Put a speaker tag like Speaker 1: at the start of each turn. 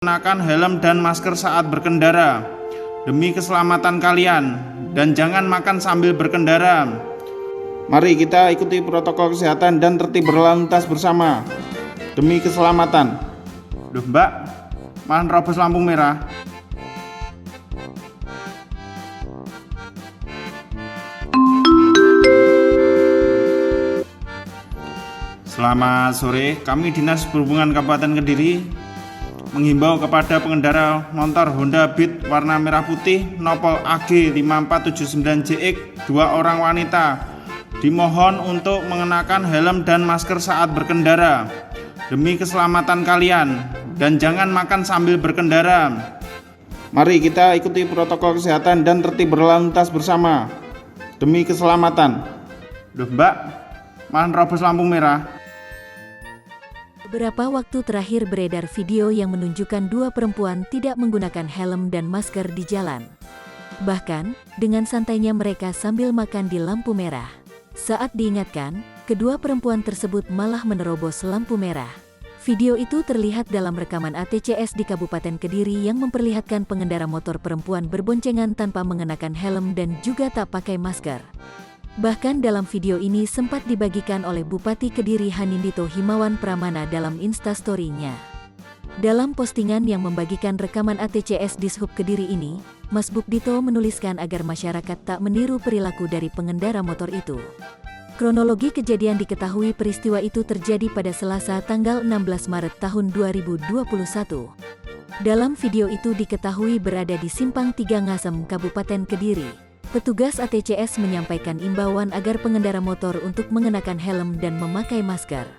Speaker 1: Gunakan helm dan masker saat berkendara demi keselamatan kalian, dan jangan makan sambil berkendara. Mari kita ikuti protokol kesehatan dan tertib berlalu lintas bersama demi keselamatan. Loh Mbak, malah nerobos lampu merah. Selamat sore, kami Dinas Perhubungan Kabupaten Kediri menghimbau kepada pengendara motor Honda Beat warna merah putih Nopol AG 5479JX 2 orang wanita dimohon untuk mengenakan helm dan masker saat berkendara demi keselamatan kalian, dan jangan makan sambil berkendara. Mari kita ikuti protokol kesehatan dan tertib berlalu lintas bersama demi keselamatan. Loh Mbak, malah nerobos lampu merah.
Speaker 2: Beberapa waktu terakhir beredar video yang menunjukkan dua perempuan tidak menggunakan helm dan masker di jalan. Bahkan, dengan santainya mereka sambil makan di lampu merah. Saat diingatkan, kedua perempuan tersebut malah menerobos lampu merah. Video itu terlihat dalam rekaman ATCS di Kabupaten Kediri yang memperlihatkan pengendara motor perempuan berboncengan tanpa mengenakan helm dan juga tak pakai masker. Bahkan dalam video ini sempat dibagikan oleh Bupati Kediri Hanindito Himawan Pramana dalam Instastory-nya. Dalam postingan yang membagikan rekaman ATCS Dishub Kediri ini, Mas Bupdito menuliskan agar masyarakat tak meniru perilaku dari pengendara motor itu. Kronologi kejadian diketahui peristiwa itu terjadi pada Selasa tanggal 16 Maret tahun 2021. Dalam video itu diketahui berada di Simpang 3 Ngasem, Kabupaten Kediri. Petugas ATCS menyampaikan imbauan agar pengendara motor untuk mengenakan helm dan memakai masker.